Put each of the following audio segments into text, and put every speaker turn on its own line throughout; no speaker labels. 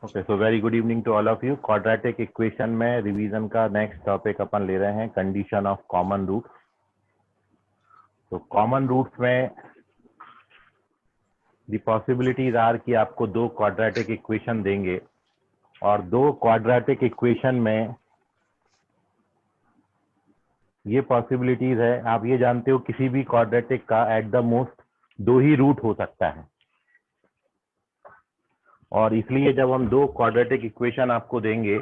Okay, so very good evening to all of you. Quadratic equation में revision का next topic अपन ले रहे हैं, कंडीशन ऑफ कॉमन रूट। तो कॉमन रूट्स में द पॉसिबिलिटीज आर कि आपको दो क्वाड्रेटिक इक्वेशन देंगे और दो क्वाड्रेटिक इक्वेशन में ये पॉसिबिलिटीज है, आप ये जानते हो किसी भी क्वाड्रेटिक का एट द मोस्ट दो ही रूट हो सकता है। और इसलिए जब हम दो क्वाड्रेटिक इक्वेशन आपको देंगे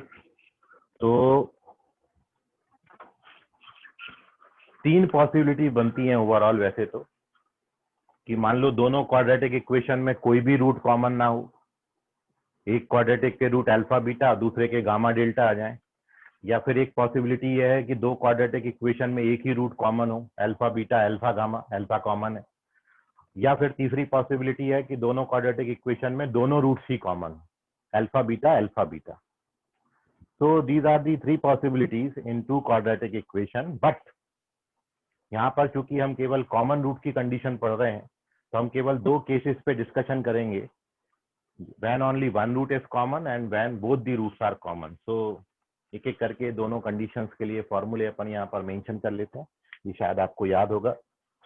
तो तीन पॉसिबिलिटी बनती हैं ओवरऑल वैसे तो, कि मान लो दोनों क्वाड्रेटिक इक्वेशन में कोई भी रूट कॉमन ना हो, एक क्वाड्रेटिक के रूट अल्फा बीटा दूसरे के गामा डेल्टा आ जाए, या फिर एक पॉसिबिलिटी यह है कि दो क्वाड्रेटिक इक्वेशन में एक ही रूट कॉमन हो, alpha beta alpha gamma, alpha common है। या फिर तीसरी पॉसिबिलिटी है कि दोनों क्वाड्रेटिक इक्वेशन में दोनों रूट्स ही कॉमन हो, alpha beta alpha beta. So these are the three possibilities in two quadratic equation, but यहाँ पर चूंकि हम केवल कॉमन रूट की कंडीशन पढ़ रहे हैं तो हम केवल दो केसेस पे डिस्कशन करेंगे, when only one root is common and when both the roots are common. So एक एक करके दोनों कंडीशंस के लिए फॉर्मूले अपन यहाँ पर मेंशन कर लेते हैं, ये शायद आपको याद होगा।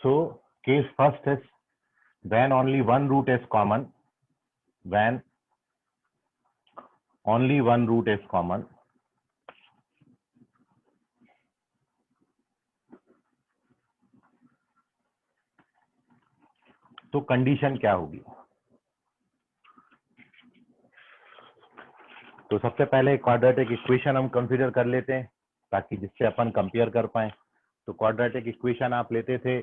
So case first is when only one root is common, when only one root is common, तो कंडीशन क्या होगी। तो सबसे पहले क्वाड्रेटिक इक्वेशन हम कंसीडर कर लेते हैं ताकि जिससे अपन कंपेयर कर पाए। तो क्वाड्रेटिक इक्वेशन आप लेते थे,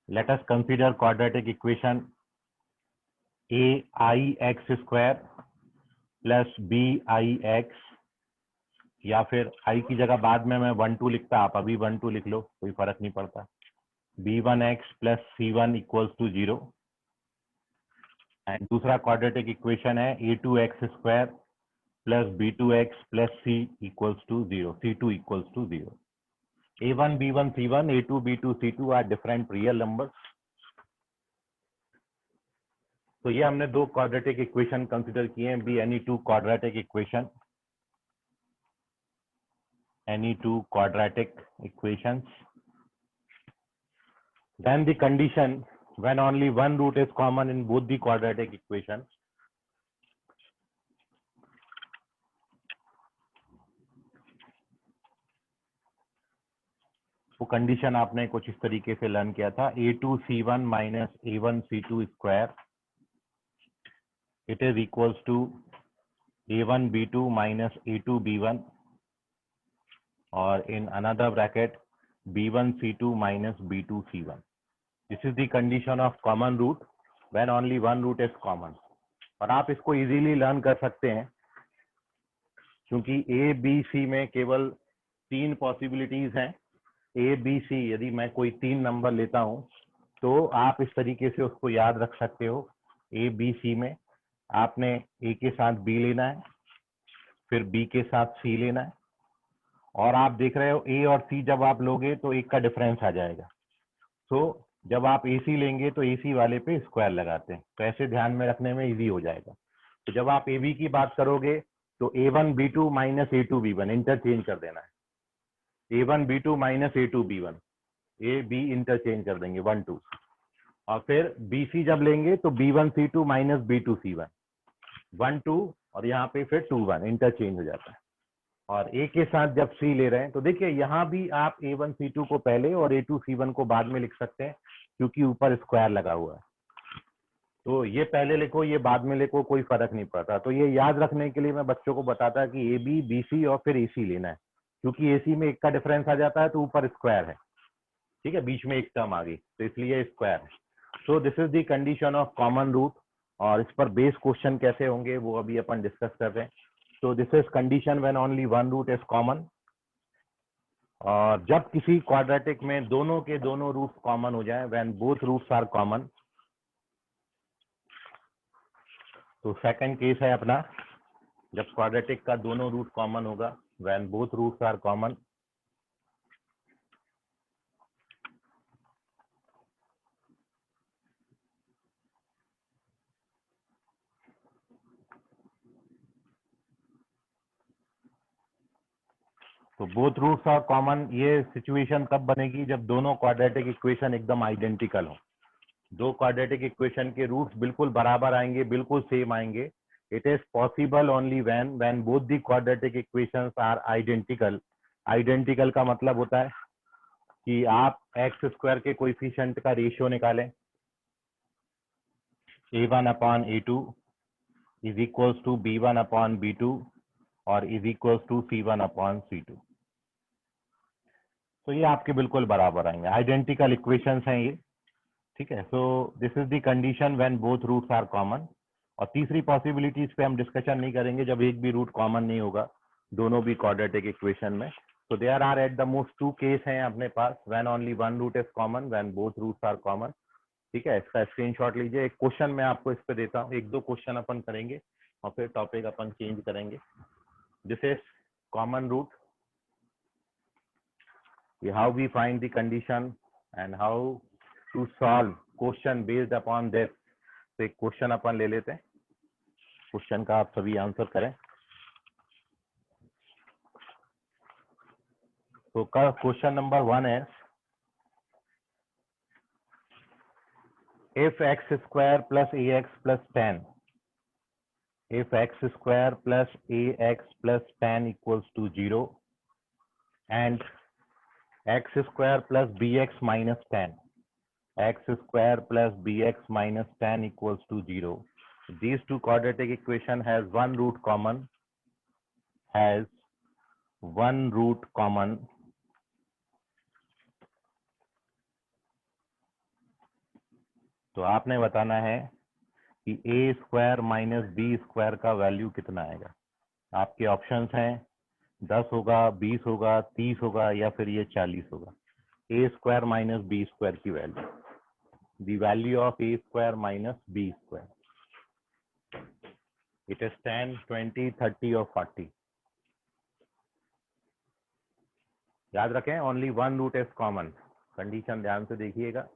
let us consider quadratic equation a i x square plus b i x, या फिर आई की जगह बाद में मैं 1 2 लिखता, आप अभी 1 2 लिख लो, कोई फर्क नहीं पड़ता। b1x plus c1 equals to 0। And दूसरा क्वाड्रेटिक इक्वेशन है a2x square plus b2x plus c equals to 0, c2 equals to 0। a1 b1 c1 a2 b2 c2 are different real numbers. तो ये हमने दो क्वाड्रेटिक इक्वेशन कंसीडर किए हैं, be any two quadratic equation, any two quadratic equations. Then the condition when only one root is common in both the quadratic equations. वो कंडीशन आपने कुछ इस तरीके से लर्न किया था, a2c1 minus a1c2 square it is equals to a1b2 minus a2b1 और in another bracket b1c2 minus b2c1. This is the condition of common root when only one root is common. और आप इसको easily learn कर सकते हैं क्योंकि A B C में केवल तीन पॉसिबिलिटीज हैं। ए बी सी यदि मैं कोई तीन नंबर लेता हूं तो आप इस तरीके से उसको याद रख सकते हो। ए बी सी में आपने ए के साथ बी लेना है, फिर बी के साथ सी लेना है, और आप देख रहे हो ए और सी जब आप लोगे तो एक का डिफरेंस आ जाएगा। तो जब आप ए सी लेंगे तो ए सी वाले पे स्क्वायर लगाते हैं, तो ऐसे ध्यान में रखने में इजी हो जाएगा। तो जब आप ए बी की बात करोगे तो A one B two minus A two B one interchange कर देना है, A one B two minus A two B one, A B interchange कर देंगे 1 2, और फिर बी सी जब लेंगे तो b one c two minus b two c one 1 2, और यहाँ पे फिर 2 1 इंटरचेंज हो जाता है। और ए के साथ जब सी ले रहे हैं तो देखिए यहाँ भी आप A1 C2 को पहले और A2 C1 को बाद में लिख सकते हैं क्योंकि ऊपर स्क्वायर लगा हुआ है। तो ये पहले लिखो ये बाद में लिखो, कोई फर्क नहीं पड़ता। तो ये याद रखने के लिए मैं बच्चों को बताता कि ए बी बी सी और फिर ए सी लेना है, क्योंकि ए सी में एक का डिफरेंस आ जाता है तो ऊपर स्क्वायर है, ठीक है, बीच में एक टर्म आ गई तो इसलिए स्क्वायर है। So this is the condition of common root, और इस पर बेस क्वेश्चन कैसे होंगे वो अभी अपन डिस्कस कर रहे हैं। तो this is condition when only one root is common, और जब किसी क्वाड्रेटिक में दोनों के दोनों रूट्स कॉमन हो जाए, when both roots are common. तो सेकंड केस है अपना, जब क्वाड्रेटिक का दोनों रूट कॉमन होगा, when both roots are common. तो बोथ रूट्स आर कॉमन। ये सिचुएशन कब बनेगी? जब दोनों क्वाड्रेटिक इक्वेशन एकदम आइडेंटिकल हो। दो क्वाड्रेटिक इक्वेशन के रूट्स बिल्कुल बराबर आएंगे, बिल्कुल सेम आएंगे। It is possible only when both the quadratic equations are identical. Identical का मतलब होता है कि आप एक्स स्क्वायर के कोएफिशिएंट का रेशियो निकालें, a1 upon a2 is equals to b1 upon b2 और is equals to c1 upon c2। तो ये आपके बिल्कुल बराबर आएंगे, आइडेंटिकल इक्वेशंस हैं ये, ठीक है। So this is the condition when both roots are common. और तीसरी पॉसिबिलिटीज पे हम डिस्कशन नहीं करेंगे, जब एक भी रूट कॉमन नहीं होगा दोनों भी क्वाड्रेटिक इक्वेशन में। तो there are at the most two case हैं अपने पास, when only one root is common, when both roots are common, ठीक है। इसका स्क्रीनशॉट लीजिए। एक क्वेश्चन मैं आपको इस पे देता हूँ, एक दो क्वेश्चन अपन करेंगे और फिर टॉपिक अपन चेंज करेंगे। This is common root, how we find the condition and how to solve question based upon this. तो एक क्वेश्चन अपन ले लेते हैं, क्वेश्चन का आप सभी आंसर करें। तो का क्वेश्चन नंबर 1 है, if x square plus ax plus 10, if x square plus ax plus 10 equals to 0 and x square plus bx minus 10, x square plus bx minus 10 equals to 0, these two quadratic equation has one root common, has one root common, तो आपने बताना है कि ए square minus B square का value कितना आएगा। आपके options हैं 10 होगा, 20 होगा, 30 होगा या फिर ये 40 होगा। A square minus B square की value, the value of A square minus B square, it is 10, 20, 30 और 40। याद रखें only one root is common. Condition ध्यान से देखिएगा।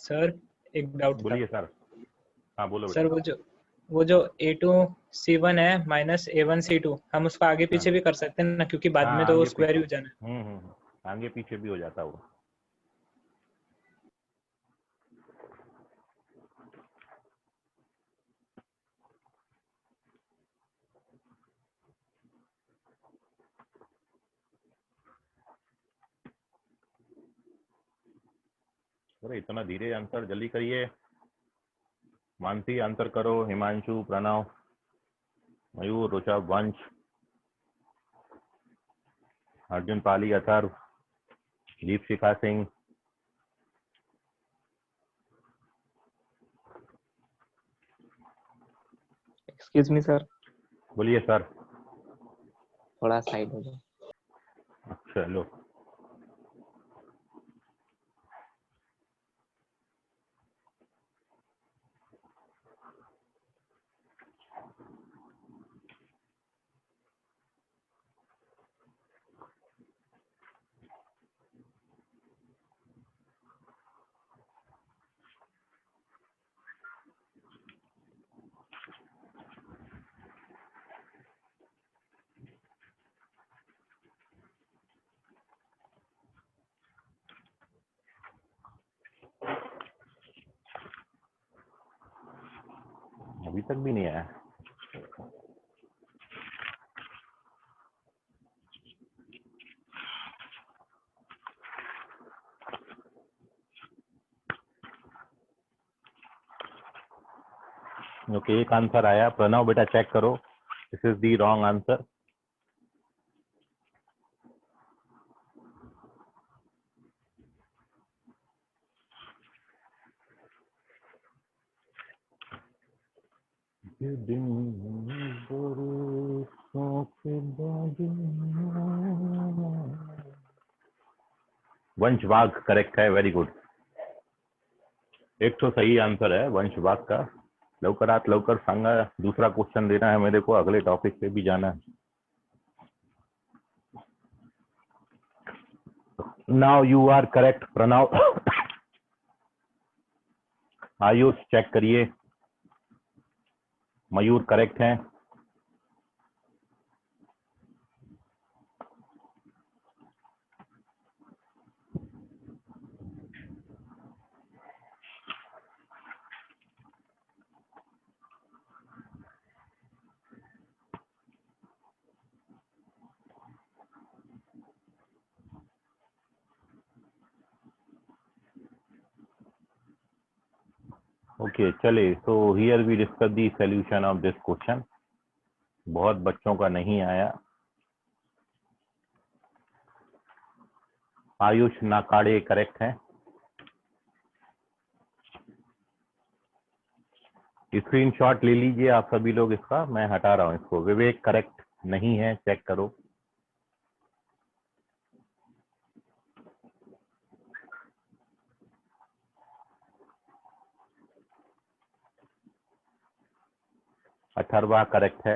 सर एक डाउट था
बोलिए सर। हाँ बोलो
सर।
बेटा।
वो जो A2C1 है माइनस A1C2, हम उसको आगे
हाँ
पीछे भी कर सकते हैं ना, क्योंकि बाद
हाँ,
में तो वो
आगे
स्क्वायर
पीछे।
ही हो जाना है।
आगे पीछे भी हो जाता वो। अरे इतना धीरे आंसर, जल्दी करिए। मानसी आंसर करो, Himanshu, Pranav, Mayur, Rishabh, Vansh, Arjun Pali, Atharva, Deepshikha Singh.
Excuse me sir,
बोलिए सर।
थोड़ा साइड हो जाओ।
चलो अभी तक भी नहीं आया। ओके, एक आंसर आया। प्रणव बेटा चेक करो, this is the wrong answer. दिन बरसों के बाद। वंश वाघ करेक्ट है, वेरी गुड। एक तो सही आंसर है वंश वाघ का। लवकरात लवकर सांगा, दूसरा क्वेश्चन देना है मेरे को, अगले टॉपिक पे भी जाना है। Now you are correct Pranav. Ayush check करिए, मयूर करेक्ट है। ओके चलिए, so here we discuss the solution of this question. बहुत बच्चों का नहीं आया। आयुष नाकाड़े करेक्ट है। स्क्रीनशॉट ले लीजिए आप सभी लोग इसका, मैं हटा रहा हूँ इसको। विवेक करेक्ट नहीं है, चेक करो। अथर्वा करेक्ट है।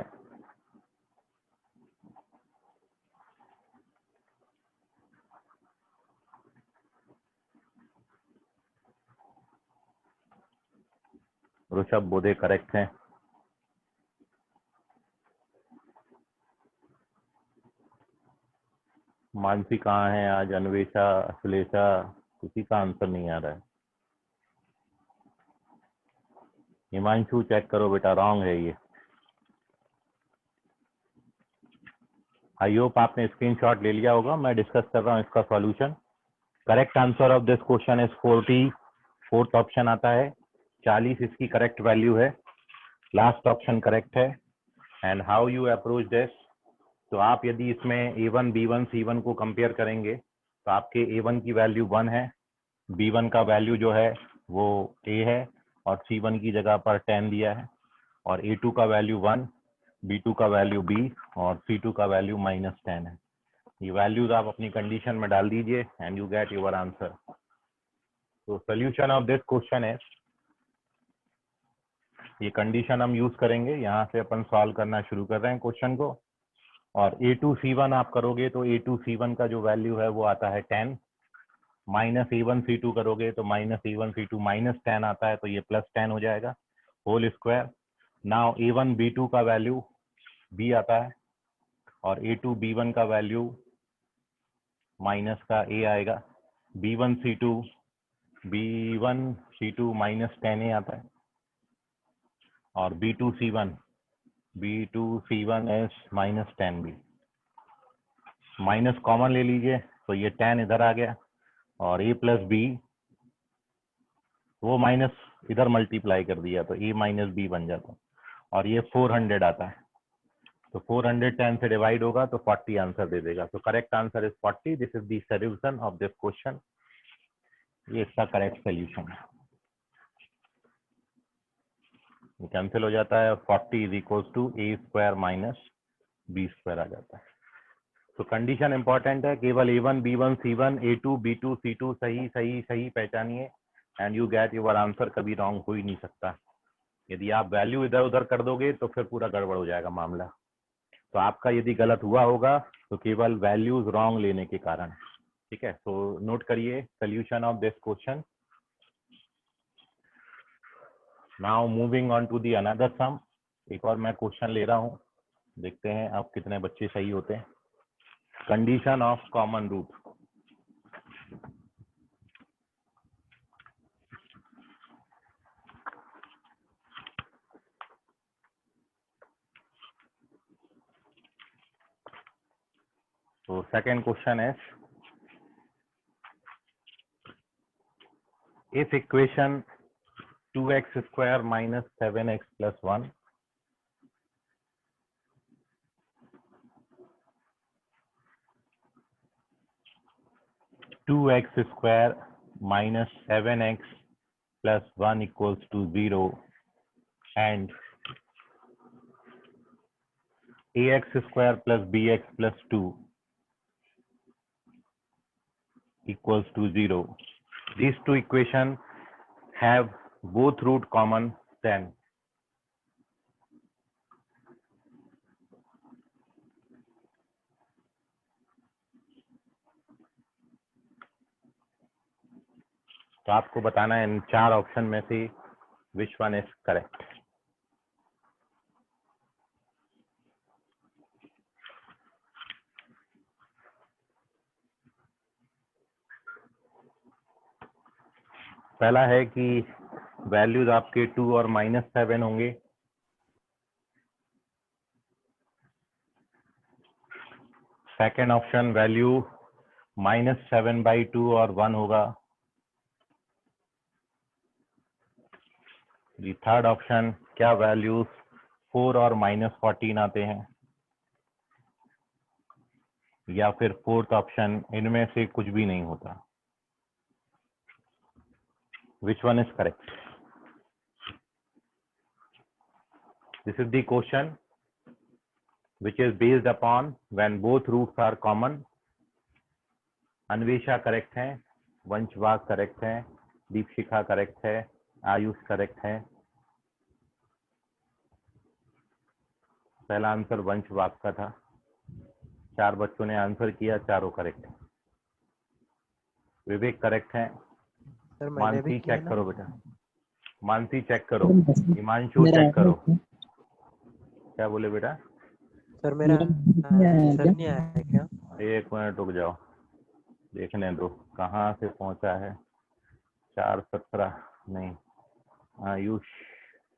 ऋषभ बोधे करेक्ट है। मानसी कहाँ है आज? अन्वेषा, अखिलेशा, किसी का आंसर नहीं आ रहा है। हिमांशु चेक करो बेटा, रॉन्ग है ये। आई होप आपने स्क्रीनशॉट ले लिया होगा, मैं डिस्कस कर रहा हूँ इसका solution. Correct answer of this question is 40। Fourth option आता है। 40 इसकी करेक्ट वैल्यू है। लास्ट ऑप्शन करेक्ट है। And how you approach this, तो आप यदि इसमें A1 B1 C1 को कंपेयर करेंगे तो आपके A1 की वैल्यू 1 है, B1 का वैल्यू जो है वो A है और C1 की जगह पर 10 दिया है, और A2 का वैल्यू 1, B2 का वैल्यू B और C2 का वैल्यू -10 है। ये वैल्यूज आप अपनी कंडीशन में डाल दीजिए and you get your answer. तो सोल्यूशन ऑफ दिस क्वेश्चन है, ये कंडीशन हम यूज करेंगे। यहाँ से अपन सॉल्व करना शुरू कर रहे हैं क्वेश्चन को। और A2 C1 आप करोगे तो A2 C1 का जो वैल्यू है वो आता है 10, माइनस A1 C2 करोगे तो -A1 C2 -10 आता है, तो ये +10 हो जाएगा whole square. Now A1 B2 का वैल्यू B आता है और A2 B1 का वैल्यू माइनस का A आएगा। B1 C2 -10A आता है और B2 C1 is -10B। Minus common ले लीजिए तो ये 10 इधर आ गया और A + B, वो माइनस इधर मल्टीप्लाई कर दिया तो A - B बन जाता है, और ये 400 आता है। तो 400 10 से डिवाइड होगा तो 40 आंसर दे देगा। तो correct answer is 40। This is the solution of this question. ये इसका करेक्ट सोल्यूशन है। कैंसिल हो जाता है, 40 = A² - B² आ जाता है। तो कंडीशन इंपॉर्टेंट है, केवल A1 B1 C1 A2 B2 C2 सही सही सही पहचानिए and you get your answer. कभी रॉन्ग हो ही नहीं सकता। यदि आप वैल्यू इधर उधर कर दोगे तो फिर पूरा गड़बड़ हो जाएगा मामला। तो आपका यदि गलत हुआ होगा तो केवल वैल्यूज रॉन्ग लेने के कारण। ठीक है, तो नोट करिए solution of this question. Now moving on to the another sum. एक और मैं क्वेश्चन ले रहा हूँ, देखते हैं आप कितने बच्चे सही होते हैं। Condition of common root. So second question is, if equation 2x² - 7x + 1 2x² - 7x + 1 = 0 and ax square plus bx plus 2 equals to 0. These two equations have both root common 10. तो आपको बताना है इन चार ऑप्शन में से विच वन इज करेक्ट. पहला है कि वैल्यूज आपके 2 और -7 होंगे. सेकेंड ऑप्शन वैल्यू -7/2 और 1 होगा. थर्ड ऑप्शन क्या वैल्यूज 4 और -14 आते हैं, या फिर फोर्थ ऑप्शन इनमें से कुछ भी नहीं होता. Which one is correct? This is the question which is based upon when both roots are common. Anvesha correct है, वंशवाग करेक्ट है, दीपशिखा करेक्ट है, आयुष करेक्ट है. पहला आंसर वंशवाग का था. 4 बच्चों ने आंसर किया, चारों करेक्ट है. विवेक करेक्ट है.
सर मैंने
मानसी
भी किया
चेक
ना।
करो बेटा, मानसी चेक करो. हिमांशु चेक करो. क्या बोले बेटा?
सर मेरा आंसर नहीं आया है क्या?
1 मिनट रुक जाओ, देखने दो कहाँ से पहुंचा है. 417 नहीं, आयुष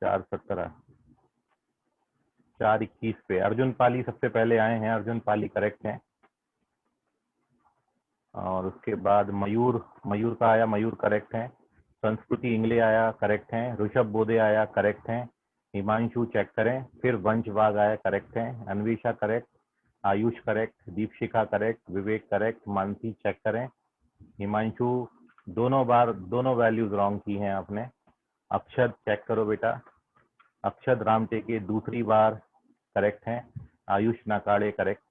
417, 421 पे अर्जुन पाली सबसे पहले आए हैं. अर्जुन पाली करेक्ट हैं. और उसके बाद मयूर का आया, मयूर करेक्ट है. संस्कृति इंगले आया, करेक्ट है. ऋषभ बोधे आया, करेक्ट है. हिमांशु चेक करें. फिर वंशवाग आया, करेक्ट है. Anvesha correct, Ayush correct, Deepshikha correct, Vivek correct. Mansi check करें. हिमांशु दोनों वैल्यूज रॉन्ग की हैं आपने. अक्षत चेक करो बेटा. अक्षत रामटेके दूसरी बार करेक्ट है. आयुष नाकाड़े करेक्ट.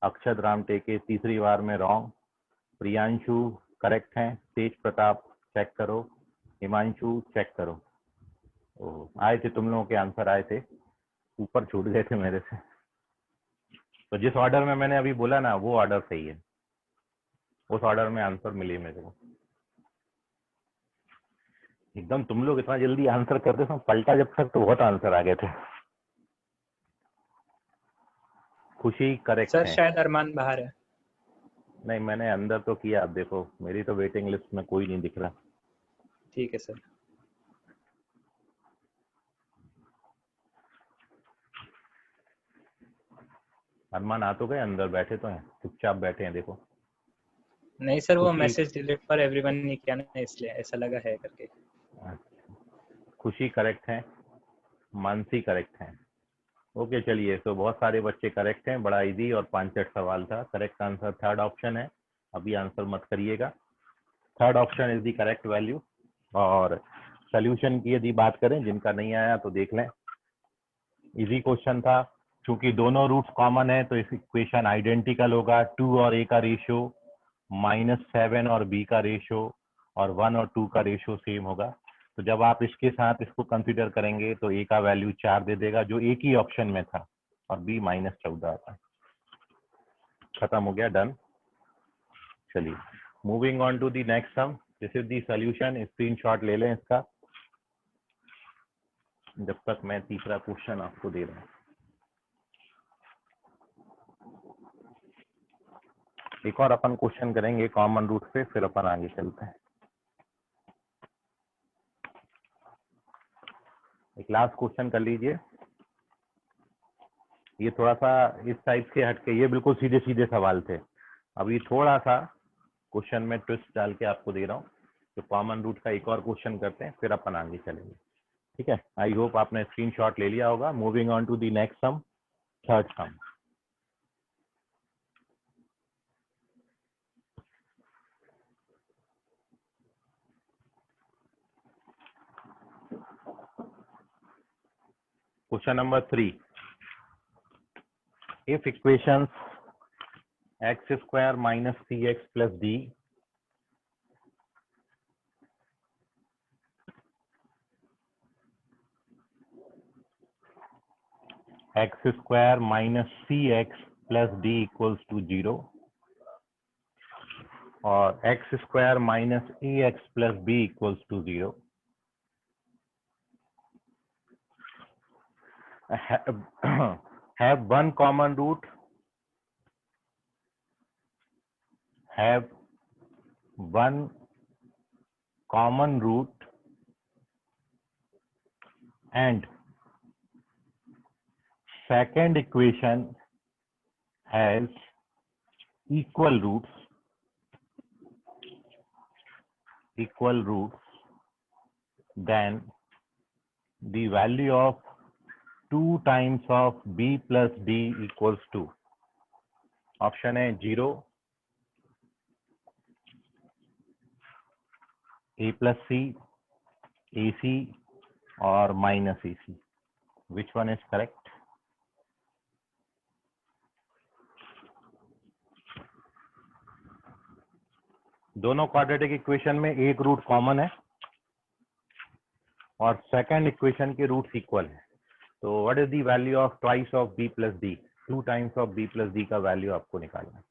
अक्षत रामटेके तीसरी बार में रॉन्ग. प्रियांशु करेक्ट हैं. तेज प्रताप चेक करो. हिमांशु चेक करो. आए थे तुम लोगों के आंसर, आए थे, ऊपर छूट गए थे मेरे से. तो जिस ऑर्डर में मैंने अभी बोला ना, वो ऑर्डर सही है. उस ऑर्डर में आंसर मिली मेरे को. एकदम तुम लोग इतना जल्दी आंसर करते थे, पलटा जब तक तो बहुत आंसर आ गए थे. खुशी करेक्ट
सर
है.
शायद अरमान बाहर है.
नहीं, मैंने अंदर तो किया. आप देखो मेरी तो वेटिंग लिस्ट में कोई नहीं दिख रहा.
ठीक है सर.
अरमान आ तो गए, अंदर बैठे तो हैं, चुपचाप बैठे हैं. देखो
नहीं सर, वो
खुशी-
मैसेज डिलीट फॉर एवरीवन नहीं किया ना, इसलिए ऐसा लगा है करके.
खुशी करेक्ट है. मानसी करेक्ट है. ओके चलिए, तो बहुत सारे बच्चे करेक्ट हैं. बड़ा इजी और 5 सवाल था. करेक्ट आंसर थर्ड ऑप्शन है. अभी आंसर मत करिएगा. Third option is the correct value. और सोल्यूशन की यदि बात करें, जिनका नहीं आया तो देख लें. इजी क्वेश्चन था. चूंकि दोनों रूट्स कॉमन है तो इस इक्वेशन आइडेंटिकल होगा. 2 और a का रेशियो, -7 और b का रेशियो, और 1 और 2 का रेशियो सेम होगा. तो जब आप इसके साथ इसको कंसीडर करेंगे तो a का वैल्यू 4 दे देगा, जो एक ही ऑप्शन में था, और b -14 आता. खत्म हो गया, डन. चलिए moving on to the next sum. This is the solution. Screenshot ले लें इसका, जब तक मैं तीसरा क्वेश्चन आपको दे रहा हूँ. एक और अपन क्वेश्चन करेंगे कॉमन रूट पे, फिर अपन आगे चलते हैं. एक लास्ट क्वेश्चन कर लीजिए. ये थोड़ा सा इस टाइप से हटके, ये बिल्कुल सीधे सीधे सवाल थे. अभी थोड़ा सा क्वेश्चन में ट्विस्ट डाल के आपको दे रहा हूँ. तो कॉमन रूट का एक और क्वेश्चन करते हैं, फिर अपन आगे चलेंगे. ठीक है. आई होप आपने स्क्रीनशॉट ले लिया होगा. Moving on to the next sum, third sum. Question number 3. if equations x square minus cx plus d x square minus cx plus d equals to 0 or x square minus ax plus b equals to 0, have one common root, have one common root, and second equation has equal roots, then the value of 2 times of b plus d equals to, option है 0, a plus c, ac और minus ac. Which one is correct? दोनों quadratic equation में एक root common है और second equation के roots equal है. तो what is the value of twice of b plus d? 2 times of b plus d का वैल्यू आपको निकालना है.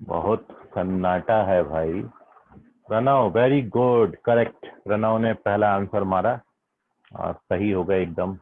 बहुत सन्नाटा है भाई. Pranav very good, correct. Pranav ने पहला आंसर मारा और सही हो गए एकदम.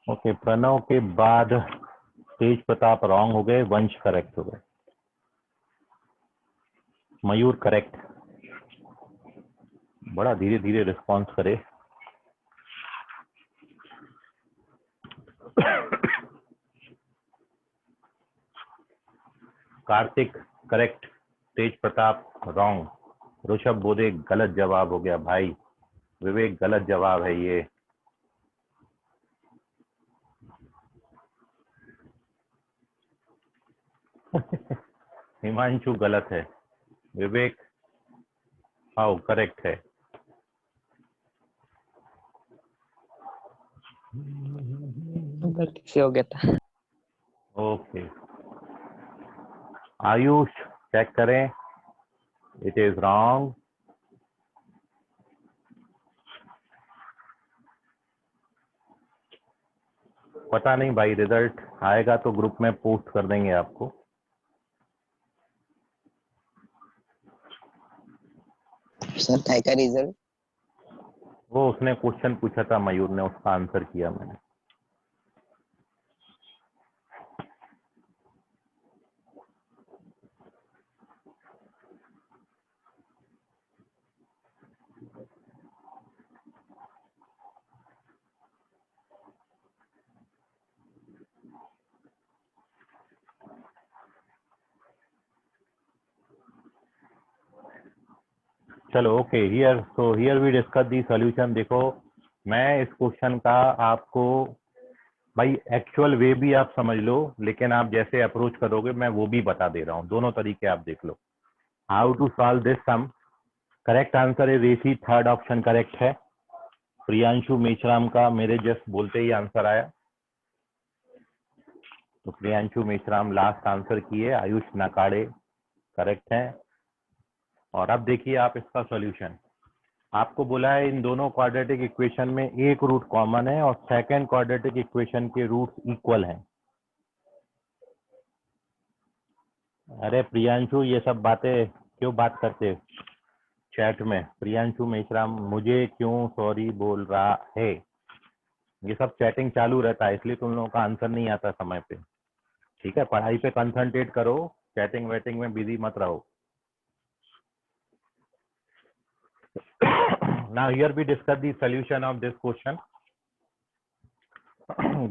ओके, प्रणव के बाद तेज प्रताप रॉन्ग हो गए, वंश करेक्ट हो गए, मयूर करेक्ट. बड़ा धीरे धीरे रिस्पॉन्स करे. कार्तिक करेक्ट, तेज प्रताप रॉन्ग, ऋषभ बोधे गलत जवाब हो गया भाई, विवेक गलत जवाब है ये. हिमांशु गलत है, विवेक हाउ करेक्ट है।
गलती से हो गया था।
ओके आयुष चेक करें, इट इज रॉन्ग। पता नहीं भाई, रिजल्ट आएगा तो ग्रुप में पोस्ट कर देंगे आपको।
सर काय का रिजल्ट?
वो उसने क्वेश्चन पूछा था मयूर ने, उसका आंसर किया मैंने। चलो okay, here so here we discuss the solution. देखो मैं इस क्वेश्चन का आपको भाई एक्चुअल वे भी आप समझ लो, लेकिन आप जैसे अप्रोच करोगे मैं वो भी बता दे रहा हूँ, दोनों तरीके आप देख लो। How to solve this sum. Correct answer is AC, third option correct है। प्रियांशु मेश्राम का मेरे जस्ट बोलते ही आंसर आया, तो प्रियांशु मेश्राम लास्ट आंसर किए। आयुष नाकाड़े करेक्ट है। और अब देखिए आप इसका सॉल्यूशन। आपको बोला है इन दोनों क्वाड्रेटिक इक्वेशन में एक रूट कॉमन है और सेकंड क्वाड्रेटिक इक्वेशन के रूट्स इक्वल हैं। अरे प्रियांशु ये सब बातें क्यों बात करते चैट में? प्रियांशु मेश्राम मुझे क्यों सॉरी बोल रहा है? ये सब चैटिंग चालू रहता है, इसलिए तुम लोगों का आंसर नहीं आता समय पे। ठीक है, पढ़ाई पे कंसंट्रेट करो, चैटिंग वेटिंग में बिजी मत रहो। Now here we discuss the solution of this question.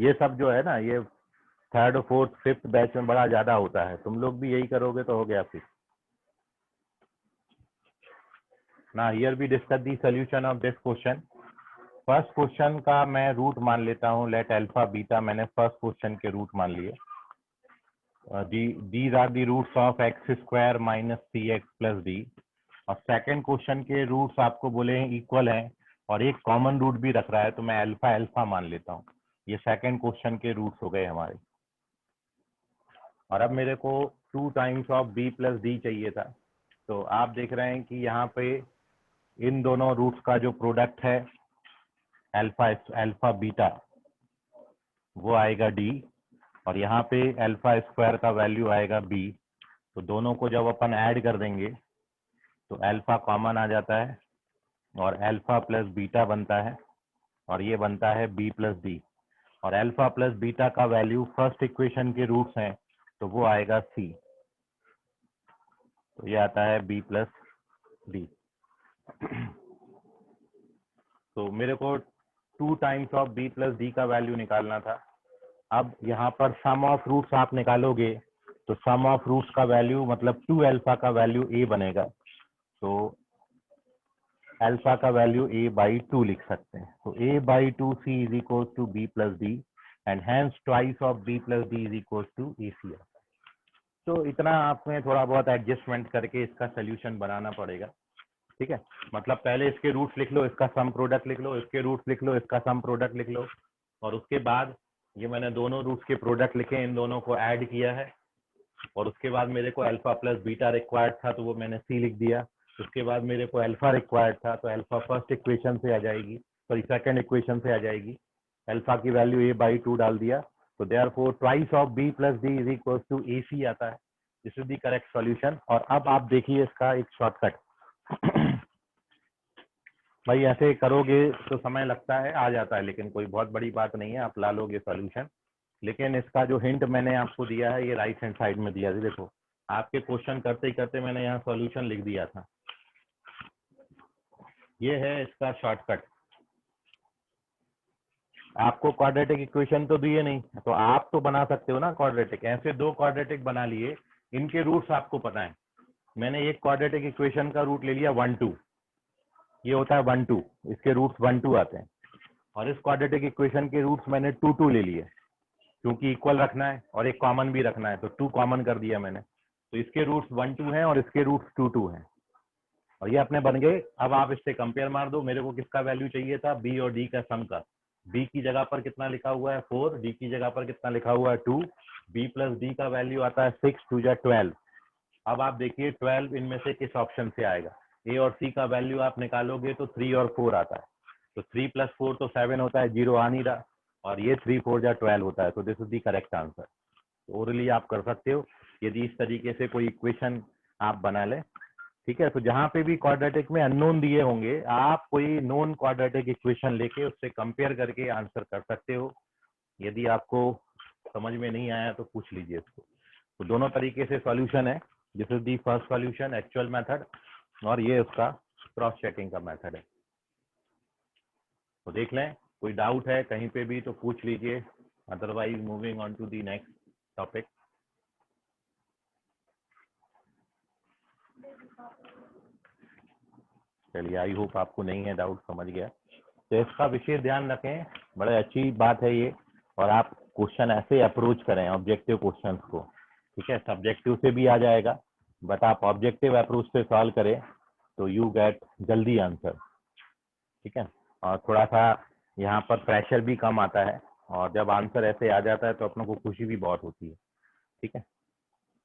ये सब जो है ना, ये थर्ड फोर्थ फिफ्थ बैच में बड़ा ज्यादा होता है, तुम लोग भी यही करोगे तो हो गया फिर। Now here we discuss the solution of this question. First question का मैं रूट मान लेता हूँ, लेट अल्फा बीटा, मैंने फर्स्ट क्वेश्चन के रूट मान लिए। These are the roots of x² minus CX plus D. और सेकंड क्वेश्चन के रूट्स आपको बोले हैं इक्वल हैं और एक कॉमन रूट भी रख रहा है, तो मैं अल्फा अल्फा मान लेता हूँ। ये सेकंड क्वेश्चन के रूट्स हो गए हमारे। और अब मेरे को 2 times of b plus D चाहिए था। तो आप देख रहे हैं कि यहाँ पे इन दोनों रूट्स का जो प्रोडक्ट है अल्फा बीटा वो आएगा d, और यहाँ पे अल्फा स्क्वायर का वैल्यू आएगा b। तो दोनों को जब अपन ऐड कर देंगे तो अल्फा कॉमन आ जाता है और अल्फा प्लस बीटा बनता है, और ये बनता है b प्लस डी। और अल्फा प्लस बीटा का वैल्यू फर्स्ट इक्वेशन के रूट्स हैं, तो वो आएगा c। तो ये आता है b प्लस डी। तो मेरे को 2 times of b plus D का वैल्यू निकालना था। अब यहाँ पर सम ऑफ रूट्स आप निकालोगे तो सम ऑफ रूट्स का वैल्यू मतलब 2 अल्फा का वैल्यू a बनेगा। तो अल्फा का वैल्यू a/2 लिख सकते हैं। तो a/2 c is equal to b plus D and hence twice of b plus D is equal to ac। तो इतना आपने थोड़ा बहुत एडजस्टमेंट करके इसका सोल्यूशन बनाना पड़ेगा। ठीक है, मतलब पहले इसके रूट्स लिख लो, इसका सम प्रोडक्ट लिख लो, इसके रूट्स लिख लो, इसका सम प्रोडक्ट लिख लो, और उसके बाद ये मैंने दोनों रूट्स के प्रोडक्ट लिखे, इन दोनों को ऐड किया है। और उसके बाद मेरे को अल्फा प्लस बीटा रिक्वायर्ड था तो वो मैंने सी लिख दिया। उसके बाद मेरे को अल्फा रिक्वायर्ड था तो अल्फा फर्स्ट इक्वेशन से आ जाएगी, सॉरी सेकंड इक्वेशन से आ जाएगी। अल्फा की वैल्यू a/2 डाल दिया, तो therefore twice of b plus D is equal to ac आता है। This is the correct solution. और अब आप देखिए इसका एक शॉर्टकट। भाई ऐसे करोगे तो समय लगता है, आ जाता है, लेकिन कोई बहुत बड़ी बात नहीं है, आप ला लोगे सॉल्यूशन। लेकिन इसका जो हिंट मैंने आपको दिया है ये राइट हैंड साइड में दिया है। देखो आपके क्वेश्चन करते ही करते मैंने यहाँ सॉल्यूशन लिख दिया था। ये है इसका शॉर्टकट। आपको क्वाड्रेटिक इक्वेशन तो दिए नहीं, तो आप तो बना सकते हो ना क्वाड्रेटिक। ऐसे 2 क्वाड्रेटिक बना लिए, इनके रूट्स आपको पता है। मैंने एक क्वाड्रेटिक इक्वेशन का रूट ले लिया 1 2, ये होता है 1 2, इसके रूट्स 1 2 आते हैं। और इस क्वाड्रेटिक इक्वेशन के रूट्स मैंने 2 2 ले लिए, क्योंकि इक्वल रखना है और एक कॉमन भी रखना है, तो 2 कॉमन कर दिया मैंने। तो इसके रूट्स 1 2 हैं और इसके रूट्स 2 2 हैं। और ये अपने बन गए। अब आप इससे कंपेयर मार दो, मेरे को किसका वैल्यू चाहिए था, बी और डी का सम का। बी की जगह पर कितना लिखा हुआ है 4, डी की जगह पर कितना लिखा हुआ है 2, बी प्लस डी का वैल्यू आता है 6, 2 जा 12। अब आप देखिए 12 इनमें से किस ऑप्शन से आएगा, ए और सी का वैल्यू आप निकालोगे तो 3 और 4 आता है, तो 3 + 4 तो 7 होता है, 0 आ नहीं रहा, और ये 3 4 जा 12 होता है, तो this is the correct answer. तो ओरली आप कर सकते हो यदि इस तरीके से कोई इक्वेशन आप बना ले, ठीक है। तो जहां पे भी क्वाड्रेटिक में अननोन दिए होंगे, आप कोई नॉन क्वाड्रेटिक इक्वेशन लेके उससे कंपेयर करके आंसर कर सकते हो। यदि आपको समझ में नहीं आया तो पूछ लीजिए इसको। तो दोनों तरीके से सॉल्यूशन है, this is the first solution actual method, और ये उसका क्रॉस चेकिंग का मेथड है। तो देख लें, कोई डाउट है कहीं पे भी तो पूछ लीजिए, otherwise moving on to the next topic. चलिए, आई होप आपको नहीं है डाउट, समझ गया। तो इसका विशेष ध्यान रखें, बड़े अच्छी बात है ये, और आप क्वेश्चन ऐसे अप्रोच करें ऑब्जेक्टिव क्वेश्चंस को, ठीक है। सब्जेक्टिव से भी आ जाएगा, बट आप ऑब्जेक्टिव अप्रोच से सॉल्व करें तो यू गेट जल्दी आंसर, ठीक है। और थोड़ा सा यहाँ पर प्रेशर भी कम आता है, और जब आंसर ऐसे आ जाता है तो अपनों को खुशी भी बहुत होती है, ठीक है।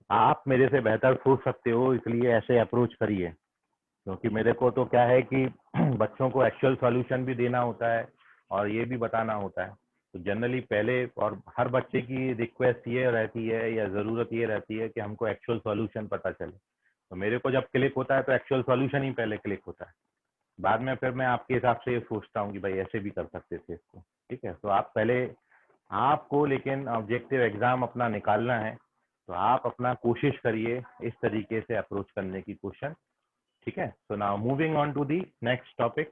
आप मेरे से बेहतर सोच सकते हो, इसलिए ऐसे अप्रोच करिए, क्योंकि मेरे को तो क्या है कि बच्चों को एक्चुअल सॉल्यूशन भी देना होता है और ये भी बताना होता है। तो जनरली पहले, और हर बच्चे की रिक्वेस्ट ये रहती है या ज़रूरत ये रहती है कि हमको एक्चुअल सॉल्यूशन पता चले। तो मेरे को जब क्लिक होता है तो एक्चुअल सॉल्यूशन ही पहले क्लिक होता है, बाद में फिर मैं आपके हिसाब से ये सोचता हूँ कि भाई ऐसे भी कर सकते थे इसको, ठीक है। तो आप पहले, आपको लेकिन ऑब्जेक्टिव एग्जाम अपना निकालना है, तो आप अपना कोशिश करिए इस तरीके से अप्रोच करने की क्वेश्चन, ठीक है। So now moving on to the next topic.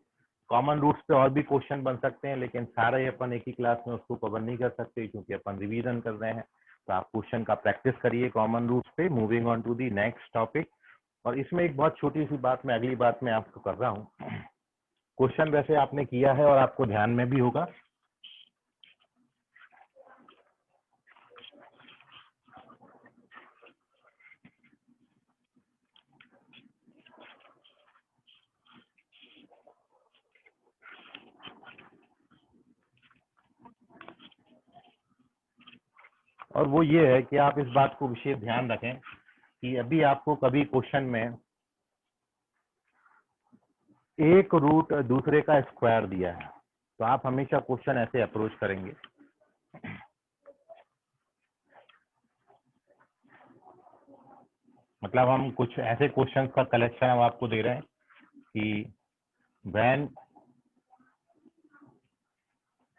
Common roots पे और भी क्वेश्चन बन सकते हैं, लेकिन सारे अपन एक ही क्लास में उसको कवर नहीं कर सकते क्योंकि अपन रिवीजन कर रहे हैं। तो आप क्वेश्चन का प्रैक्टिस करिए कॉमन रूट्स पे। Moving on to the next topic. और इसमें एक बहुत छोटी सी बात, मैं अगली बात में आपको कर रहा हूँ। क्वेश्चन वैसे आपने किया है और आपको ध्यान में भी होगा, और वो ये है कि आप इस बात को विशेष ध्यान रखें कि अभी आपको कभी क्वेश्चन में एक रूट दूसरे का स्क्वायर दिया है, तो आप हमेशा क्वेश्चन ऐसे अप्रोच करेंगे। मतलब हम कुछ ऐसे क्वेश्चंस का कलेक्शन हम आपको दे रहे हैं कि when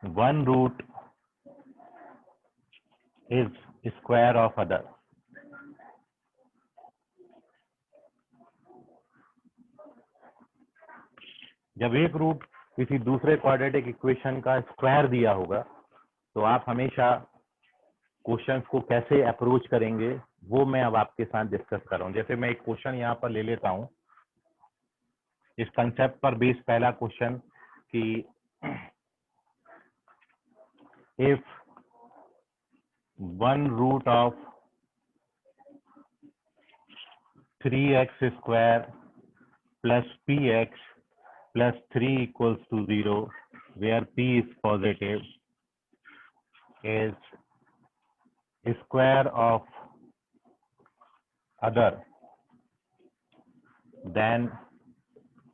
one root is square of other, जब एक रूट किसी दूसरे क्वाड्रेटिक इक्वेशन का स्क्वायर दिया होगा, तो आप हमेशा क्वेश्चंस को कैसे अप्रोच करेंगे वो मैं अब आपके साथ डिस्कस कर रहा हूँ। जैसे मैं एक क्वेश्चन यहाँ पर ले लेता हूँ इस कंसेप्ट पर बेस। पहला क्वेश्चन कि if one root of 3x square plus px plus 3 equals to 0, where p is positive, is square of other, then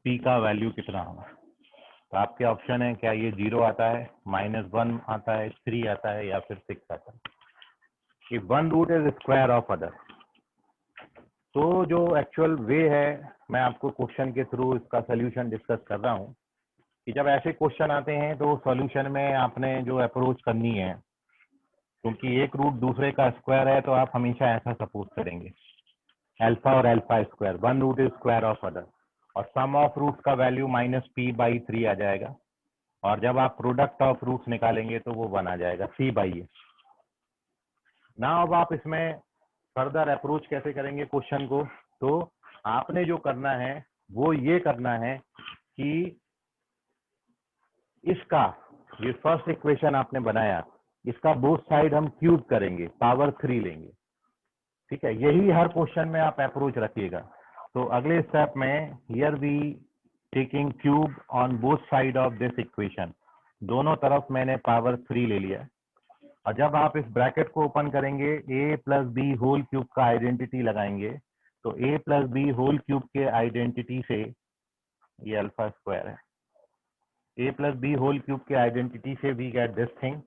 p का वैल्यू कितना होगा। तो आपके ऑप्शन है, क्या ये 0 आता है, -1 आता है, 3 आता है, या फिर 6 आता है। If one root is square of other, तो जो एक्चुअल वे है, मैं आपको क्वेश्चन के थ्रू इसका सोल्यूशन डिस्कस कर रहा हूँ कि जब ऐसे क्वेश्चन आते हैं तो सॉल्यूशन में आपने जो अप्रोच करनी है, क्योंकि एक रूट दूसरे का स्क्वायर है, तो आप हमेशा ऐसा सपोज करेंगे अल्फा और alpha square, one root is square of other, और सम ऑफ रूट्स का वैल्यू -p/3 आ जाएगा, और जब आप प्रोडक्ट ऑफ रूट्स निकालेंगे तो वो 1 आ जाएगा, c/a। ना अब आप इसमें फर्दर अप्रोच कैसे करेंगे क्वेश्चन को, तो आपने जो करना है वो ये करना है कि इसका, ये फर्स्ट इक्वेशन आपने बनाया, इसका बोथ साइड हम क्यूब करेंगे, पावर 3 लेंगे, ठीक है। यही हर क्वेश्चन में आप अप्रोच रखिएगा। तो अगले स्टेप में here we taking cube on both side of this equation, दोनों तरफ मैंने पावर 3 ले लिया। और जब आप इस ब्रैकेट को ओपन करेंगे, a plus B whole cube का आइडेंटिटी लगाएंगे, तो a plus B whole cube के आइडेंटिटी से, ये अल्फा स्क्वायर है, a plus B whole cube के आइडेंटिटी से वी गेट दिस थिंग,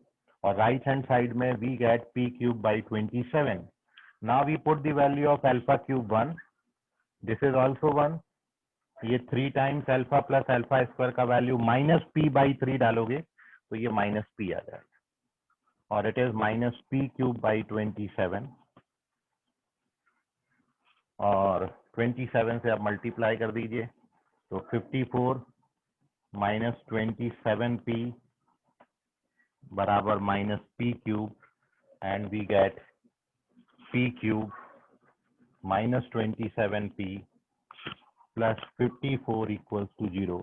और राइट हैंड साइड में we get p cube by 27। Now we put the value of alpha cube 1, this is also 1, ये 3 times alpha plus alpha square का value minus p by 3 डालोगे तो ये minus p आ जाएगा, और it is minus p cube by 27, और 27 से आप मल्टीप्लाई कर दीजिए तो 54 माइनस 27p बराबर minus p cube, and we get p cube minus 27p plus 54 equals to 0।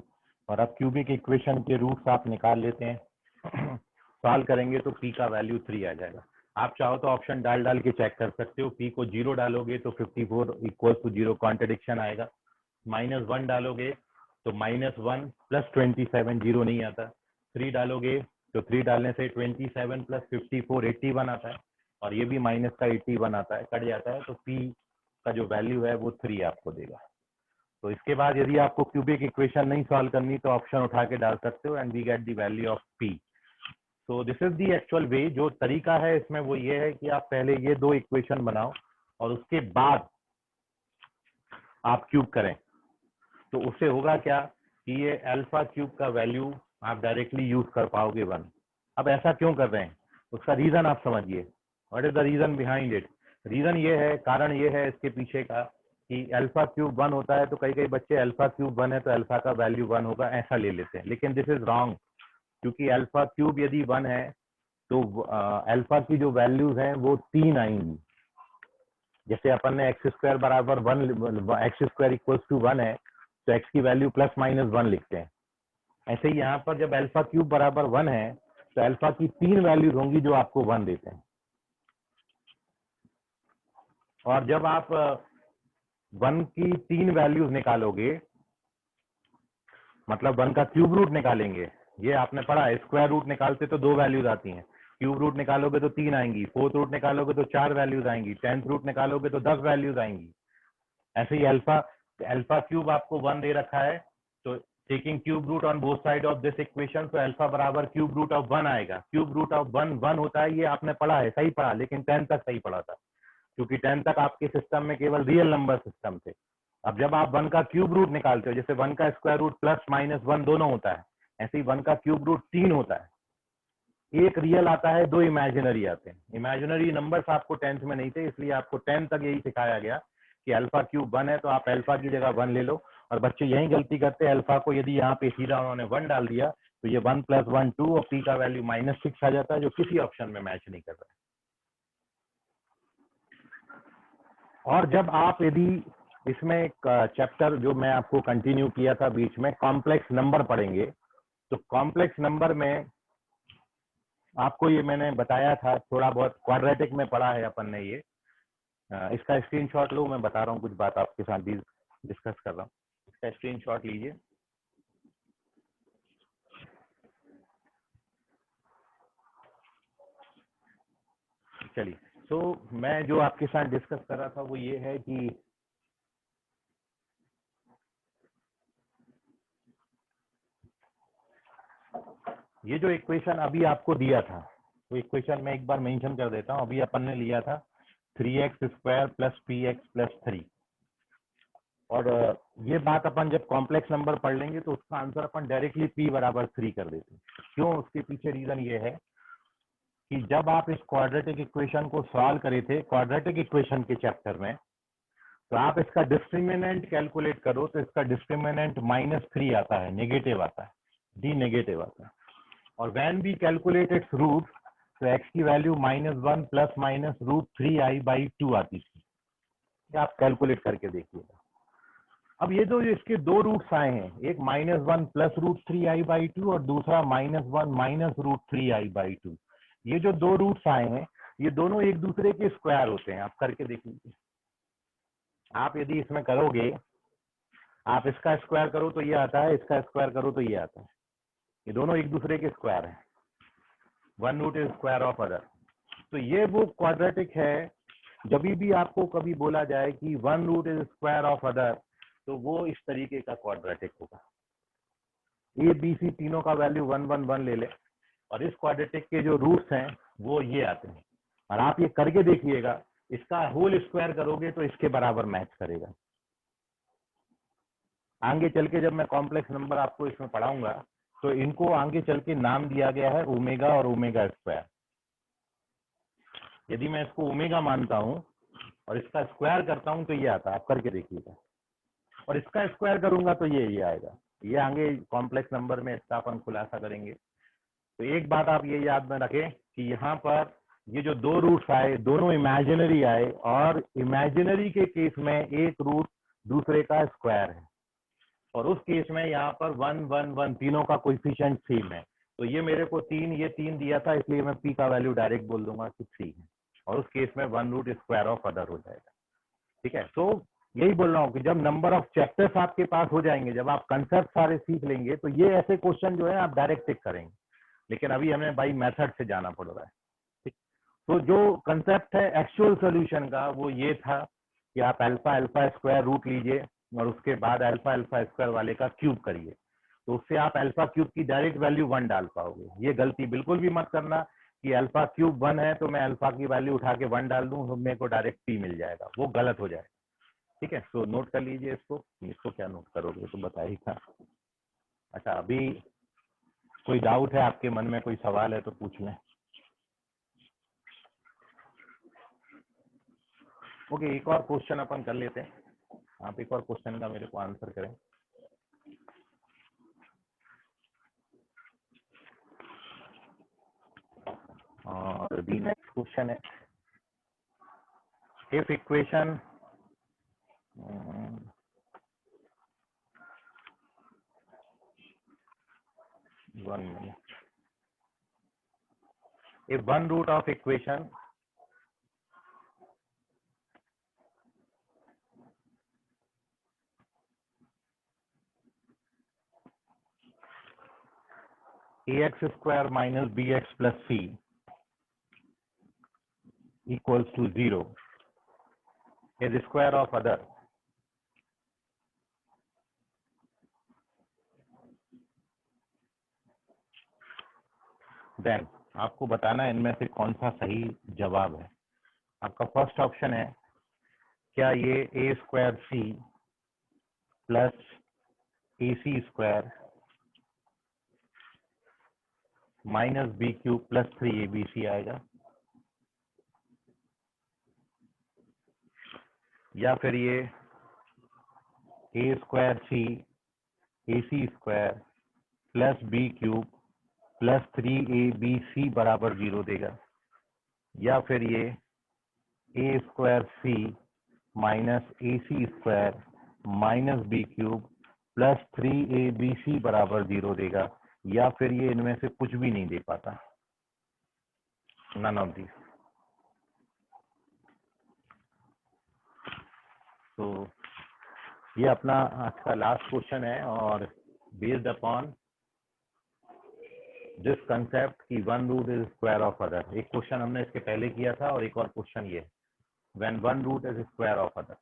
और अब क्यूबिक इक्वेशन के रूट्स आप निकाल लेते हैं, सॉल्व करेंगे तो p का वैल्यू 3 आ जाएगा। आप चाहो तो ऑप्शन डाल डाल के चेक कर सकते हो, p को 0 डालोगे तो 54 इक्वल्स टू 0 कॉन्ट्रडिक्शन आएगा, -1 डालोगे तो -1 प्लस 27 0 नहीं आता, 3 डालोगे तो 3 डालने से 27 प्लस 54 81 आता है, और ये भी माइनस का 81 आता है, कट जाता है, तो p का जो वैल्यू है वो 3 आपको देगा। तो इसके बाद यदि आपको क्यूबिक इक्वेशन नहीं सॉल्व करनी तो ऑप्शन उठा के डाल सकते हो, and we get the value of p। So this is the actual way. जो तरीका है इसमें वो ये है कि आप पहले ये दो इक्वेशन बनाओ और उसके बाद आप क्यूब करें, तो उससे होगा क्या कि ये अल्फा क्यूब का वैल्यू आप डायरेक्टली यूज कर पाओगे 1। अब ऐसा क्यों कर रहे हैं, उसका रीजन आप समझिए, what is the reason behind it. Reason ये है, कारण ये है इसके पीछे का कि अल्फा क्यूब 1 होता है, तो कई कई बच्चे अल्फा क्यूब 1 है तो अल्फा का वैल्यू 1 होगा ऐसा ले लेते हैं, लेकिन दिस इज रॉन्ग, क्योंकि अल्फा क्यूब यदि 1 है तो अल्फा की जो वैल्यूज हैं वो 3 आएंगी। जैसे अपन ने एक्स स्क्वायर बराबर 1, एक्स स्क्वायर इक्वल्स टू 1 है तो एक्स की वैल्यू प्लस माइनस 1 लिखते हैं, ऐसे ही यहाँ पर जब अल्फा क्यूब बराबर 1 है तो अल्फा की 3 वैल्यूज होंगी जो आपको 1 देते हैं। और जब आप 1 की 3 वैल्यूज निकालोगे, मतलब 1 का क्यूब रूट निकालेंगे, ये आपने पढ़ा है, स्क्वायर रूट निकालते तो 2 वैल्यूज आती हैं, क्यूब रूट निकालोगे तो 3 आएंगी, फोर्थ रूट निकालोगे तो 4 वैल्यूज आएंगी, 10th रूट निकालोगे तो 10 वैल्यूज आएंगी। ऐसे ही अल्फा क्यूब आपको 1 दे रखा है, तो taking cube root on both side of this equation, तो अल्फा बराबर क्यूब रूट ऑफ 1 आएगा। क्यूब रूट ऑफ 1 होता है, ये आपने पढ़ा है, सही पढ़ा, लेकिन 10 तक सही पढ़ा था, क्योंकि 10 तक आपके सिस्टम में केवल रियल नंबर सिस्टम थे। अब जब आप 1 का क्यूब रूट निकालते हो, जैसे 1 का स्क्वायर रूट प्लस माइनस 1 दोनों होता है, ऐसे ही 1 का क्यूब रूट 3 होता है, एक रियल आता है, 2 इमेजिनरी आते हैं। इमेजिनरी नंबर्स आपको 10th में नहीं थे, इसलिए आपको 10 तक यही सिखाया गया कि अल्फा क्यूब 1 है तो आप अल्फा की जगह 1 ले लो। और बच्चे यही गलती करते हैं, अल्फा को यदि यहाँ पे सीधा उन्होंने 1 डाल दिया तो ये 1 + 1 2 और p का वैल्यू -6 आ जाता है, जो किसी ऑप्शन में मैच नहीं कर रहा है। और जब आप यदि इसमें एक चैप्टर जो मैं आपको कंटिन्यू किया था बीच में, कॉम्प्लेक्स नंबर पढ़ेंगे, तो कॉम्प्लेक्स नंबर में आपको ये मैंने बताया था, थोड़ा बहुत क्वाड्रेटिक में पढ़ा है अपन ने ये, इसका स्क्रीनशॉट लो, मैं बता रहा हूँ कुछ बात आपके साथ डिस्कस कर रहा हूँ, इसका स्क्रीनशॉट लीजिए। चलिए, तो मैं जो आपके साथ डिस्कस कर रहा था वो ये है कि ये जो इक्वेशन अभी आपको दिया था, वो इक्वेशन मैं एक बार मेंशन कर देता हूँ। अभी अपन ने लिया था 3x² + px + 3, और ये बात अपन जब कॉम्प्लेक्स नंबर पढ़ लेंगे तो उसका आंसर अपन डायरेक्टली p बराबर 3 कर देते हैं। क्यों? उसके पीछे रीजन ये है कि जब आप इस क्वाड्रेटिक इक्वेशन को सॉल्व करे थे क्वाड्रेटिक इक्वेशन के चैप्टर में, तो आप इसका डिस्क्रिमिनेंट कैलकुलेट करो तो इसका डिस्क्रिमिनेंट -3 आता है, नेगेटिव आता है, डी नेगेटिव आता है। और when we calculate its root, तो x की वैल्यू -1 ± √3i/2 आती थी। आप कैलकुलेट करके देखिएगा। अब ये जो इसके 2 रूट्स आए हैं, एक -1 + √3i/2 और दूसरा -1 - √3i/2, ये जो 2 रूट्स आए हैं ये दोनों एक दूसरे के स्क्वायर होते हैं। आप करके देख लीजिए। आप यदि इसमें करोगे आप इसका स्क्वायर करो तो ये आता है, इसका स्क्वायर करो तो ये आता है, ये दोनों एक दूसरे के स्क्वायर है। One root is square of other. तो ये वो क्वाड्रेटिक है, जब भी आपको कभी बोला जाए कि one root is square of other, तो वो इस तरीके का क्वाड्रेटिक होगा। ए बी सी तीनों का वैल्यू 1 1 1 ले ले, और इस क्वाड्रेटिक के जो रूट्स हैं वो ये आते हैं। और आप ये करके देखिएगा, इसका होल स्क्वायर करोगे तो इसके बराबर मैच करेगा। आगे चल के जब मैं कॉम्प्लेक्स नंबर आपको इसमें पढ़ाऊंगा तो इनको आगे चल के नाम दिया गया है ओमेगा और ओमेगा स्क्वायर। यदि मैं इसको ओमेगा मानता हूं और इसका स्क्वायर करता हूं तो ये आता है, आप करके देखिएगा। और इसका स्क्वायर करूंगा तो ये आएगा। ये आगे कॉम्प्लेक्स नंबर में इसका अपन खुलासा करेंगे। तो एक बात आप ये याद में रखें कि यहाँ पर ये जो दो रूट्स आए दोनों इमेजिनरी आए, और इमेजिनरी के केस में एक रूट दूसरे का स्क्वायर है, और उस केस में यहाँ पर 1 1 1 तीनों का कोएफिशिएंट सेम है। तो ये मेरे को ये 3 दिया था, इसलिए मैं पी का वैल्यू डायरेक्ट बोल दूंगा कि 3 है, और उस केस में one root square of other हो जाएगा। ठीक है, तो यही बोल रहा हूँ कि जब नंबर ऑफ चैप्टर्स आपके पास हो जाएंगे, जब आप कंसेप्ट सारे सीख लेंगे, तो ये ऐसे क्वेश्चन जो है आप डायरेक्ट टिक करेंगे। लेकिन अभी हमें बाई मेथड से जाना पड़ रहा है। ठीक, तो जो कंसेप्ट है एक्चुअल सोल्यूशन का वो ये था कि आप अल्फा अल्फा स्क्वायर रूट लीजिए और उसके बाद अल्फा अल्फा स्क्वायर वाले का क्यूब करिए, तो उससे आप अल्फा क्यूब की डायरेक्ट वैल्यू 1 डाल पाओगे। ये गलती बिल्कुल भी मत करना कि अल्फा क्यूब 1 है तो मैं अल्फा की वैल्यू उठा के 1 डाल दूं तो मेरे को डायरेक्ट पी मिल जाएगा, वो गलत हो जाएगा। ठीक है, तो नोट कर लीजिए इसको क्या नोट करोगे तो बता ही था। अच्छा, अभी कोई डाउट है आपके मन में, कोई सवाल है तो पूछ लें। ओके, एक और क्वेश्चन अपन कर लेते हैं। आप एक और क्वेश्चन का मेरे को आंसर करें। और दी नेक्स्ट क्वेश्चन है, if equation one minute, if one root of equation ax square minus bx plus c equals to 0 is the square of other, then आपको बताना है इनमें से कौन सा सही जवाब है। आपका फर्स्ट ऑप्शन है, क्या ये A square C plus A C square minus B cube plus 3abc आएगा, या फिर ये A square C A C square plus B cube plus 3abc बराबर 0 देगा, या फिर ये A square C minus A C square minus B cube plus 3abc बराबर 0 देगा, या फिर ये इनमें से कुछ भी नहीं दे पाता, नन ऑफ दिस। तो ये अपना आज का लास्ट क्वेश्चन है, और बेस्ड अपॉन दिस कंसेप्ट की one root is square of other, एक क्वेश्चन हमने इसके पहले किया था और एक और क्वेश्चन ये, when one root is square of other.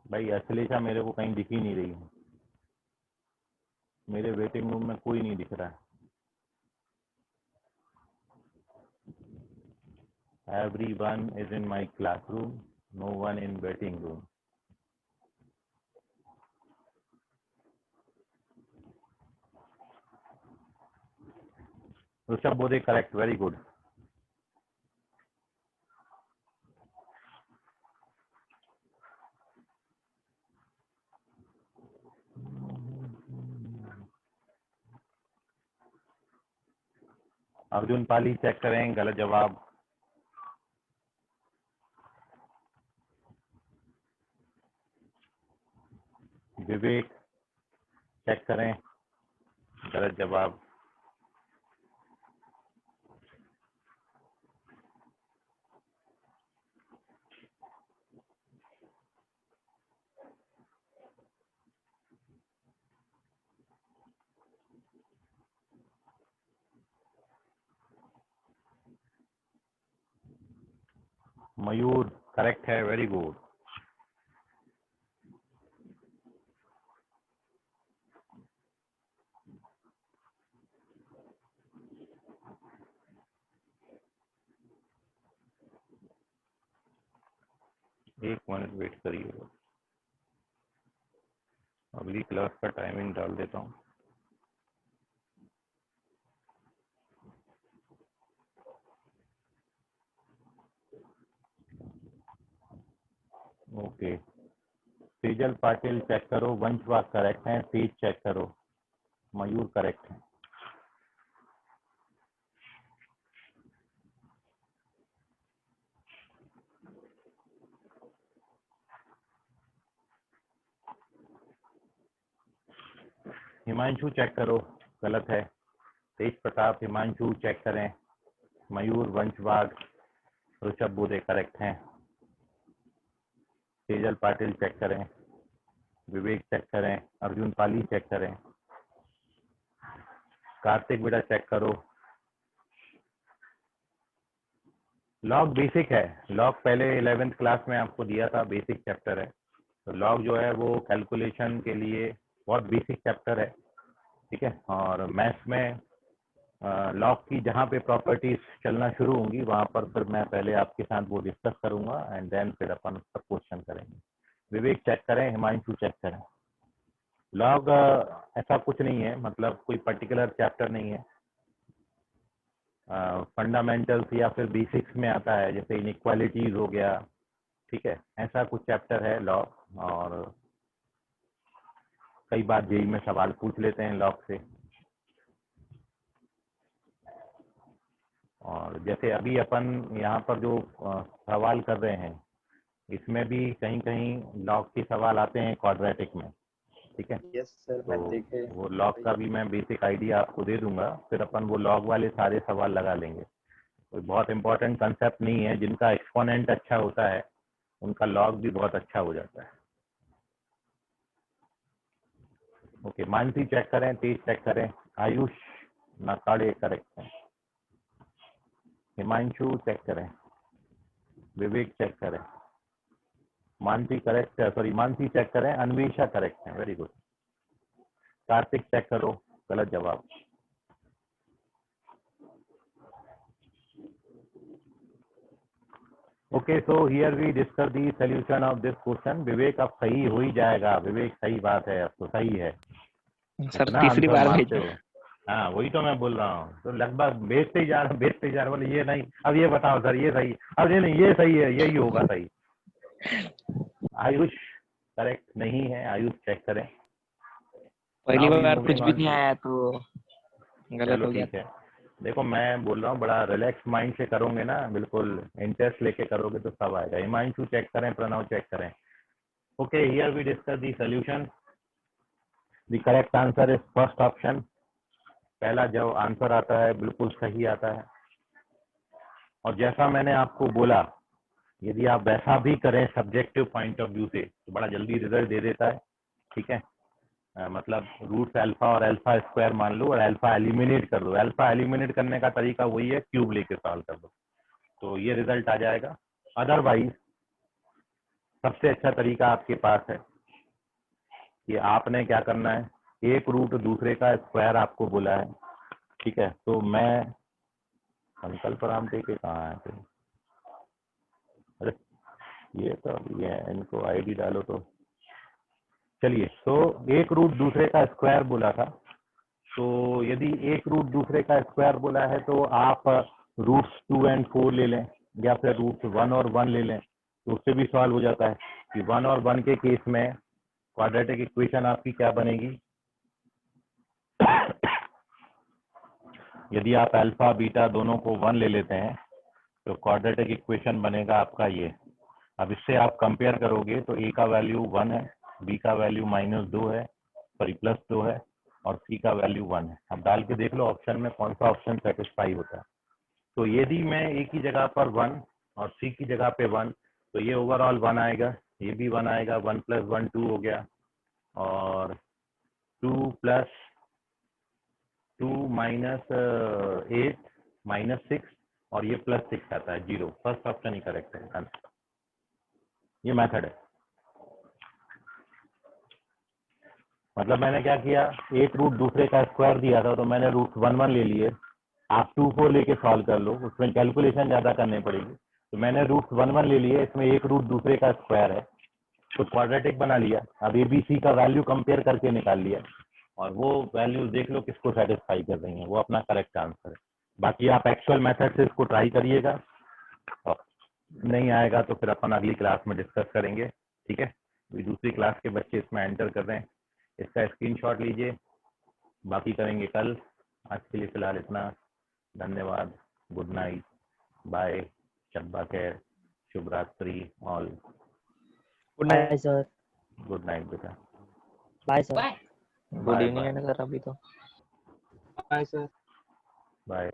भाई अश्लेषा मेरे को कहीं दिख ही नहीं रही है, मेरे वेटिंग रूम में कोई नहीं दिख रहा है। Everyone is in my classroom, no one in waiting room. Rishabh Bodhe correct, very good. Arjun Pali check करें, गलत जवाब। विवेक चेक करें, गलत जवाब। मयूर करेक्ट है, वेरी गुड। एक मिनट वेट करिए, अगली क्लास का टाइमिंग डाल देता हूँ। ओके, सेजल पाटिल चेक करो, वंशवाग करेक्ट है, तेज चेक करो, मयूर करेक्ट है। हिमांशु चेक करो, गलत है। तेज प्रताप, हिमांशु चेक करें, मयूर, वंशवाग, ऋषभ बोधे करेक्ट हैं। सेजल पाटिल चेक करें, विवेक चेक करें, अर्जुन पाली चेक करें, कार्तिक बेटा चेक करो। लॉग बेसिक है, लॉग पहले 11th क्लास में आपको दिया था, बेसिक चैप्टर है। तो लॉग जो है वो कैलकुलेशन के लिए बहुत बेसिक चैप्टर है, ठीक है। और मैथ्स में लॉग की जहाँ पे प्रॉपर्टीज चलना शुरू होंगी वहाँ पर फिर मैं पहले आपके साथ वो डिस्कस करूंगा एंड देन फिर अपन उसका क्वेश्चन करेंगे। विवेक चेक करें, हिमांशु चेक करें। लॉग ऐसा कुछ नहीं है, मतलब कोई पर्टिकुलर चैप्टर नहीं है, फंडामेंटल्स या फिर बेसिक्स में आता है, जैसे इनइक्वालिटीज हो गया, ठीक है, ऐसा कुछ चैप्टर है लॉग। और कई बार जेई में सवाल पूछ लेते हैं लॉग से। और जैसे अभी अपन यहाँ पर जो सवाल कर रहे हैं इसमें भी कहीं कहीं लॉग के सवाल आते हैं क्वाड्रेटिक में, ठीक है।
यस सर, मैं देखे।
तो वो लॉग का भी मैं बेसिक आइडिया आपको दे दूंगा, फिर अपन वो लॉग वाले सारे सवाल लगा लेंगे। कोई बहुत इंपॉर्टेंट कंसेप्ट नहीं है, जिनका एक्सपोनेंट अच्छा होता है उनका लॉग भी बहुत अच्छा हो जाता है। ओके, मानसी चेक करें, तेज चेक करें, आयुष नाकाड़े करेक्ट है, हिमांशु चेक करें, विवेक चेक करें, मानसी करेक्ट है, सॉरी मानसी चेक करें, अन्वेषा करेक्ट है, वेरी गुड। कार्तिक चेक करो, गलत जवाब। Okay, so here we discuss the solution of this question. Vivek अब सही हो ही जाएगा, विवेक सही बात है, अब तो सही है।
सर
इतना
तीसरी
आंसर
बार
मारते
भेजो।
हो। हाँ वही तो मैं बोल रहा हूँ, तो लगभग भेजते ही जा रहा, भेजते ही जा रहा, बोले ये नहीं, अब ये बताओ सर ये सही, अब ये नहीं, ये सही है, यही होगा सही। आयुष करेक्ट नहीं है, आयुष चेक करें।
पहली
Now we
बार
moving
कुछ भी
on
नहीं
to-
आया तो गलत
चलो
हो गया।
ठीक है, देखो मैं बोल रहा हूँ बड़ा रिलैक्स माइंड से करोगे ना, बिल्कुल इंटरेस्ट लेके करोगे तो सब आएगा। हिमांशु चेक करें, प्रणव चेक करें। Okay, here we discuss the solution. The correct answer is first option. पहला जो आंसर आता है बिल्कुल सही आता है। और जैसा मैंने आपको बोला, यदि आप वैसा भी करें सब्जेक्टिव पॉइंट ऑफ व्यू से तो बड़ा जल्दी रिजल्ट दे देता है, ठीक है। मतलब रूट्स अल्फा और अल्फा स्क्वायर मान लो और अल्फा एलिमिनेट कर दो। अल्फा एलिमिनेट करने का तरीका वही है, क्यूब लेके सॉल्व कर दो, तो ये रिजल्ट आ जाएगा। अदरवाइज सबसे अच्छा तरीका आपके पास है कि आपने क्या करना है, एक रूट दूसरे का स्क्वायर आपको बोला है, ठीक है। तो मैं संकल्प राम दे के कहाँ आए थे, अरे ये तो ये इनको आईडी डालो तो चलिए। तो एक रूट दूसरे का स्क्वायर बोला था, तो यदि एक रूट दूसरे का स्क्वायर बोला है तो आप रूट्स 2 और 4 ले लें, या फिर रूट्स 1 और 1 ले लें, तो उससे भी सॉल्व हो जाता है कि 1 और 1 के केस में क्वाड्रेटिक इक्वेशन आपकी क्या बनेगी। यदि आप अल्फा बीटा दोनों को 1 ले लेते हैं तो क्वाड्रेटिक इक्वेशन बनेगा आपका ये। अब इससे आप कंपेयर करोगे तो ए का वैल्यू 1 है बी का वैल्यू -2 है, सॉरी +2 है, और सी का वैल्यू 1 है। अब डाल के देख लो ऑप्शन में कौन सा ऑप्शन सेटिस्फाई होता है। तो यदि मैं ए की जगह पर 1 और सी की जगह पे 1, तो ये ओवरऑल 1 आएगा, ये भी 1 आएगा, 1 + 1 2 हो गया, और 2 + 2 -8 -6, और ये +6 आता है 0। फर्स्ट ऑप्शन ही करेक्ट है। ये मेथड है। मतलब मैंने क्या किया, एक रूट दूसरे का स्क्वायर दिया था तो मैंने रूट 1 1 ले लिए। आप 2 4 लेके सॉल्व कर लो, उसमें कैलकुलेशन ज़्यादा करनी पड़ेगी। तो मैंने रूट 1 1 ले लिए, इसमें एक रूट दूसरे का स्क्वायर है तो क्वाड्रेटिक बना लिया। अब ए बी सी का वैल्यू कंपेयर करके निकाल लिया, और वो वैल्यू देख लो किसको सेटिस्फाई कर रही है, वो अपना करेक्ट आंसर है। बाकी आप एक्चुअल मेथड से इसको ट्राई करिएगा, और नहीं आएगा तो फिर अपन अगली क्लास में डिस्कस करेंगे। ठीक है, अभी दूसरी क्लास के बच्चे इसमें एंटर कर रहे हैं, इसका स्क्रीनशॉट लीजिए, बाकी करेंगे कल। आज के लिए फिलहाल इतना। धन्यवाद, गुड नाइट, बाय, शब्बा खैर, शुभ रात्रि all.
Good night
bye sir,
good night बेटा,
bye sir,
good
bye
evening है
बाय
ना सर अभी तो।
Bye sir.
बाय।